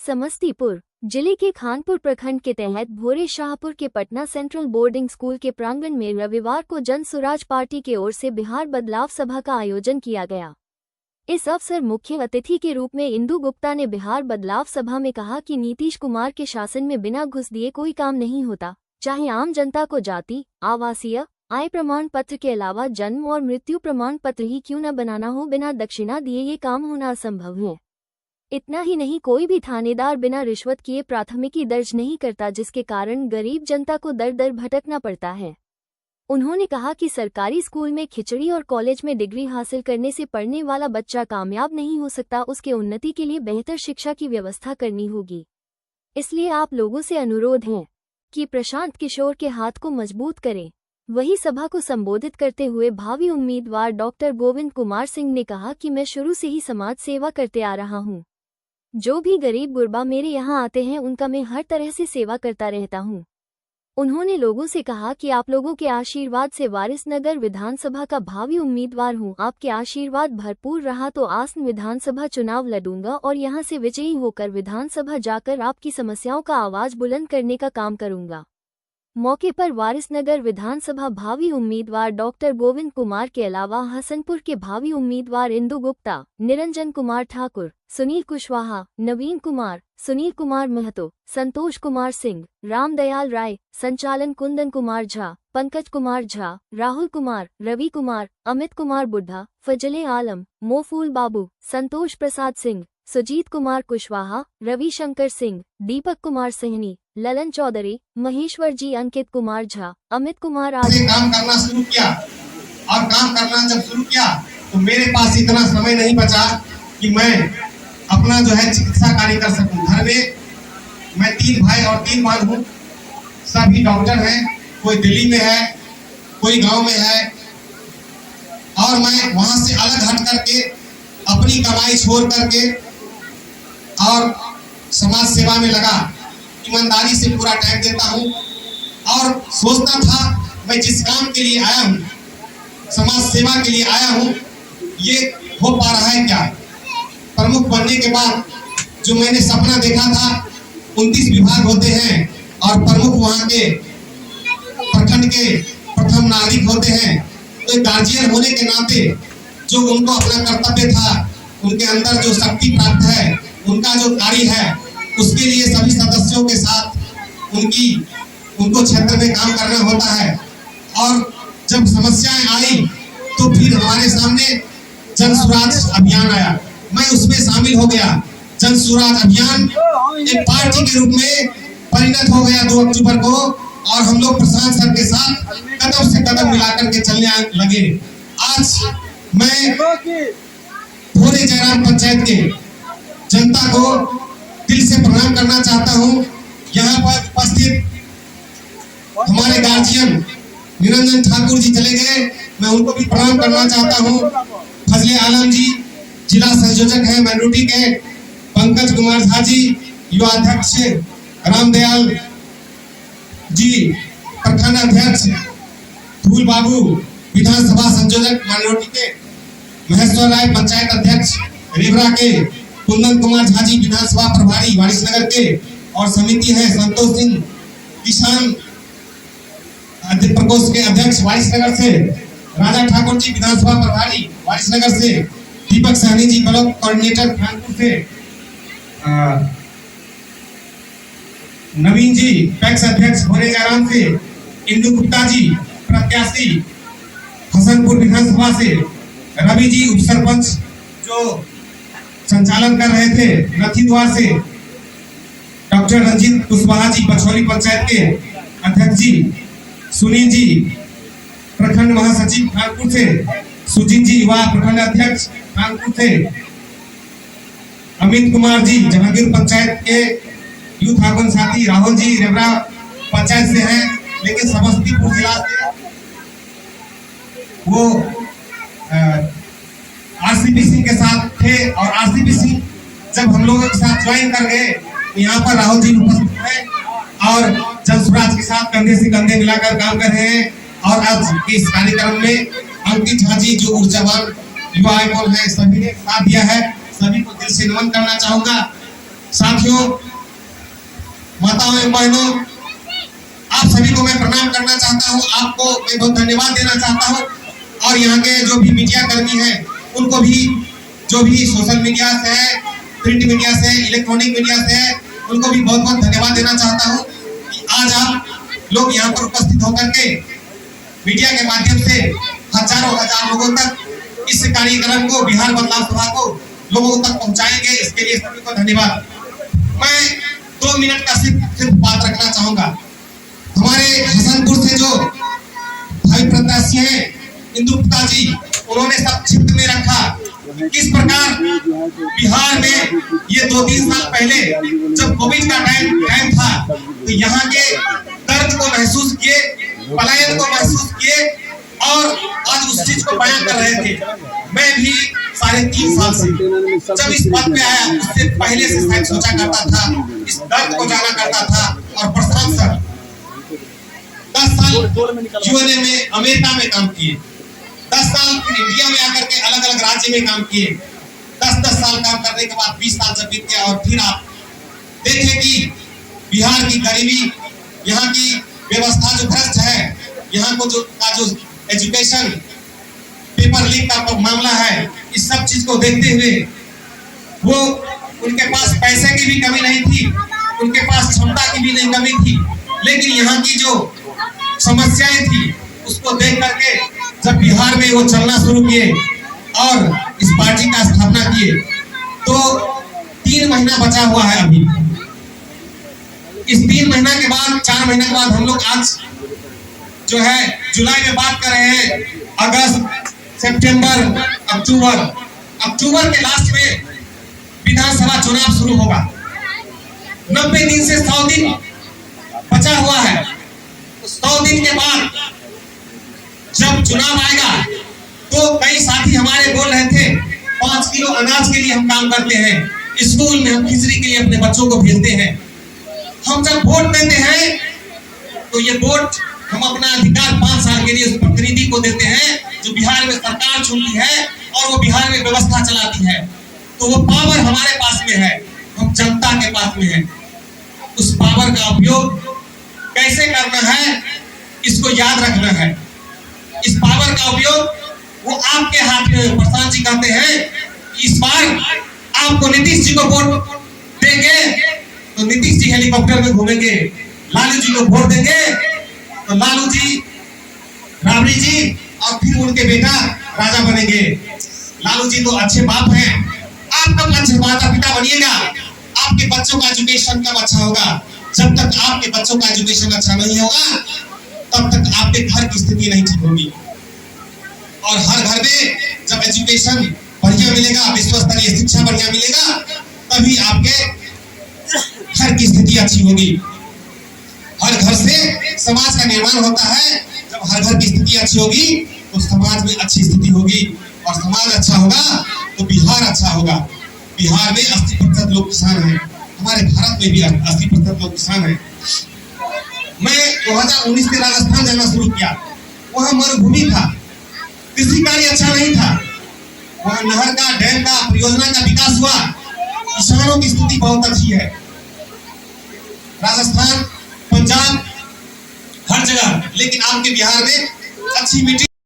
समस्तीपुर जिले के खानपुर प्रखंड के तहत भोरे शाहपुर के पटना सेंट्रल बोर्डिंग स्कूल के प्रांगण में रविवार को जन स्वराज पार्टी की ओर से बिहार बदलाव सभा का आयोजन किया गया। इस अवसर मुख्य अतिथि के रूप में इंदु गुप्ता ने बिहार बदलाव सभा में कहा कि नीतीश कुमार के शासन में बिना घुस दिए कोई काम नहीं होता, चाहे आम जनता को जाति, आवासीय, आय प्रमाण पत्र के अलावा जन्म और मृत्यु प्रमाण पत्र ही क्यों न बनाना हो, बिना दक्षिणा दिए ये काम होना असंभव है। इतना ही नहीं, कोई भी थानेदार बिना रिश्वत किए प्राथमिकी दर्ज नहीं करता, जिसके कारण गरीब जनता को दर दर भटकना पड़ता है। उन्होंने कहा कि सरकारी स्कूल में खिचड़ी और कॉलेज में डिग्री हासिल करने से पढ़ने वाला बच्चा कामयाब नहीं हो सकता, उसके उन्नति के लिए बेहतर शिक्षा की व्यवस्था करनी होगी। इसलिए आप लोगों से अनुरोध है कि प्रशांत किशोर के हाथ को मजबूत करें। वही सभा को संबोधित करते हुए भावी उम्मीदवार डॉक्टर गोविंद कुमार सिंह ने कहा कि मैं शुरू से ही समाज सेवा करते आ रहा हूं। जो भी गरीब गुरबा मेरे यहाँ आते हैं उनका मैं हर तरह से सेवा करता रहता हूँ। उन्होंने लोगों से कहा कि आप लोगों के आशीर्वाद से वारिसनगर विधानसभा का भावी उम्मीदवार हूँ। आपके आशीर्वाद भरपूर रहा तो आसन विधानसभा चुनाव लड़ूंगा और यहाँ से विजयी होकर विधानसभा जाकर आपकी समस्याओं का आवाज बुलंद करने का काम करूंगा। मौके पर वारिसनगर विधानसभा भावी उम्मीदवार डॉक्टर गोविंद कुमार के अलावा हसनपुर के भावी उम्मीदवार इंदु गुप्ता, निरंजन कुमार ठाकुर, सुनील कुशवाहा, नवीन कुमार, सुनील कुमार महतो, संतोष कुमार सिंह, रामदयाल राय, संचालन कुंदन कुमार झा, पंकज कुमार झा, राहुल कुमार, रवि कुमार, अमित कुमार बुढ़ा, फजले आलम, मोफूल बाबू, संतोष प्रसाद सिंह, सुजीत कुमार कुशवाहा, रविशंकर सिंह, दीपक कुमार सहनी, ललन चौधरी, महेश्वर जी, अंकित कुमार झा, अमित कुमार आदि काम करना शुरू किया। और काम करना जब शुरू किया तो मेरे पास इतना समय नहीं बचा कि मैं अपना जो है चिकित्सा कार्य कर सकूं। घर में मैं 3 भाई और 3 बहन हूँ, सभी डॉक्टर हैं, कोई दिल्ली में है, कोई गांव में है, और मैं वहां से अलग हट करके अपनी कमाई छोड़ करके और समाज सेवा में लगा। ईमानदारी से पूरा टाइम देता हूँ और सोचता था मैं जिस काम के लिए आया हूँ, समाज सेवा के लिए आया हूँ, ये हो पा रहा है क्या। प्रमुख बनने के बाद जो मैंने सपना देखा था, 29 विभाग होते हैं और प्रमुख वहाँ के प्रखंड के प्रथम नागरिक होते हैं। तो गार्जियन होने के नाते जो उनको अपना कर्तव्य था, उनके अंदर जो शक्ति प्राप्त है, उनका जो कार्य है, उसके लिए सभी सदस्यों के साथ उनको क्षेत्र में काम करना होता है। और जब समस्याएं आई तो फिर हमारे सामने जन स्वराज अभियान आया, मैं उसमें शामिल हो गया। जन स्वराज अभियान एक पार्टी के रूप में परिणत हो गया 2 अक्टूबर को, और हम लोग प्रशांत सर के साथ कदम से कदम मिलाकर के चलने लगे। आज मैं भोरे जयराम पंचायत के जनता को दिल से प्रणाम करना चाहता हूँ। यहाँ पर उपस्थित हमारे गार्जियन निरंजन ठाकुर जी चले गए, मैं उनको भी प्रणाम करना चाहता हूँ। फजले आलम जी जिला संयोजक हैं माइनॉरिटी के, पंकज कुमार झा जी युवा अध्यक्ष, रामदयाल जी प्रखंड अध्यक्ष, फूल बाबू विधानसभा संयोजक माइनॉरिटी के, महेश्वर राय पंचायत अध्यक्ष रेवरा के, कुंदन कुमार झा जी विधानसभा प्रभारी वारिसनगर के, और समिति है संतोष सिंह किसान प्रकोष्ठ के अध्यक्ष वारिसनगर से, राजा ठाकुर जी विधानसभा प्रभारी वारिसनगर से, दीपक सहनी जी ब्लॉक कोऑर्डिनेटर खानपुर से, नवीन जी पैक्स अध्यक्ष भोरे जयराम से, इंदु गुप्ता जी प्रत्याशी हसनपुर विधानसभा से, रवि जी उप सरपंच जो संचालन कर रहे थे नथी द्वार से, डॉक्टर रंजीत कुशवाहा जी बछौली पंचायत के अध्यक्ष जी, सुनील जी प्रखंड महासचिव खानपुर से, सुजीत जी युवा प्रखंड अध्यक्ष खानपुर से, अमित कुमार जी जहांगीर पंचायत के यूथ आगमन साथी, राहुल जी रेवरा पंचायत से हैं लेकिन समस्तीपुर जिला से वो आरसीपी सिंह के साथ थे, और आरसीपी सिंह जब हम लोगों के साथ ज्वाइन कर गए, यहाँ पर राहुल जी उपस्थित हैं और जन स्वराज के साथ कंधे से कंधे मिलाकर काम कर रहे हैं। और आज के इस कार्यक्रम में अंकित झा जी जो ऊर्जावान युवा आइकॉन है, सभी ने साथ दिया है, सभी को दिल से नमन करना चाहूंगा। साथियों, माताओं एवं बहनों, आप सभी को मैं प्रणाम करना चाहता हूं। आपको मैं बहुत धन्यवाद देना चाहता हूं और यहाँ के जो भी मीडिया कर्मी हैं उनको भी, जो भी सोशल मीडिया से है, प्रिंट मीडिया से, इलेक्ट्रॉनिक मीडिया से है, उनको भी बहुत बहुत धन्यवाद देना चाहता हूं कि आज आप लोग यहाँ पर उपस्थित होकर के मीडिया के माध्यम से हजारों हजार लोगों तक इस कार्यक्रम को, बिहार बदलाव सभा को लोगों तक पहुंचाएंगे। इसके लिए सभी को धन्यवाद। मैं 2 मिनट का सिर्फ बात रखना चाहूंगा। हमारे हसनपुर से जो भाई प्रत्याशी हैं इंदुप्ता जी, उन्होंने संक्षिप्त में रखा किस प्रकार बिहार में ये 2-3 साल पहले जब कोविड का टाइम था तो यहाँ के दर्द को महसूस किए, पलायन को महसूस किए और आज उस चीज को बयान कर रहे थे। मैं भी 3.5 साल से जब इस पद पे आया, उससे पहले से शायद सोचा करता था, इस दर्द को जाना करता था। और प्रशांत सर 10 साल यूएनए में, अमेरिका में काम किए, 10 साल फिर इंडिया में आकर के अलग अलग राज्य में काम किए। 10 साल काम करने के बाद 20 साल जब बीत गया और फिर आप देखें कि बिहार की गरीबी, यहाँ की व्यवस्था जो भ्रष्ट है, यहाँ को जो एजुकेशन पेपर लीक का मामला है, इस सब चीज को देखते हुए वो, उनके पास पैसे की भी कमी नहीं थी, उनके पास क्षमता की भी नहीं कमी थी, लेकिन यहाँ की जो समस्याएं थी उसको देख करके जब बिहार में वो चलना शुरू किए और इस पार्टी का स्थापना किए तो 3 महीना बचा हुआ है अभी। इस 3 महीना के बाद, 4 महीने के बाद हम लोग आज जो है जुलाई में बात कर रहे हैं, अगस्त, सितंबर, अक्टूबर के लास्ट में विधानसभा चुनाव शुरू होगा। 90 दिन से 100 दिन बचा हुआ है। 100 दिन के बाद जब चुनाव आएगा तो कई साथी हमारे बोल रहे थे 5 किलो अनाज के लिए हम काम करते हैं, स्कूल में हम खिचड़ी के लिए अपने बच्चों को भेजते हैं। हम जब वोट देते हैं तो ये वोट हम अपना अधिकार 5 साल के लिए उस प्रतिनिधि को देते हैं जो बिहार में सरकार चुनती है और वो बिहार में व्यवस्था चलाती है। तो वो पावर हमारे पास में है, हम जनता के पास में है। उस पावर का उपयोग कैसे करना है इसको याद रखना है। इस पावर का उपयोग वो आपके हाथ में। प्रशांत जी कहते हैं इस बार आपको नीतीश जी को वोट देंगे तो नीतीश जी हेलीकॉप्टर में घूमेंगे, लालू जी को वोट देंगे तो लालू जी, राबड़ी जी और फिर उनके बेटा राजा बनेंगे। लालू जी तो अच्छे बाप हैं, आप कब अच्छे माता पिता बनिएगा? आपके बच्चों का एजुकेशन कब अच्छा होगा? जब तक आपके बच्चों का एजुकेशन अच्छा नहीं होगा तब तक आपके घर की स्थिति नहीं ठीक होगी। और हर घर में जब एजुकेशन बढ़िया मिलेगा, विश्व स्तरीय शिक्षा बढ़िया मिलेगा, तभी आपके घर की स्थिति अच्छी होगी। हर घर से समाज का निर्माण होता है। जब हर घर की स्थिति अच्छी होगी तो समाज में अच्छी स्थिति होगी और समाज अच्छा होगा तो बिहार अच्छा होगा। बिहार में 80% लोग किसान हैं, हमारे भारत में भी 80% लोग किसान हैं। मैं 2019 में राजस्थान जाना शुरू किया, वहाँ मरुभूमि था, कृषि कार्य अच्छा नहीं था, वहाँ नहर का, डैम का, परियोजना का विकास हुआ, किसानों की स्थिति बहुत अच्छी है। राजस्थान, पंजाब, हर जगह, लेकिन आपके बिहार में अच्छी मिट्टी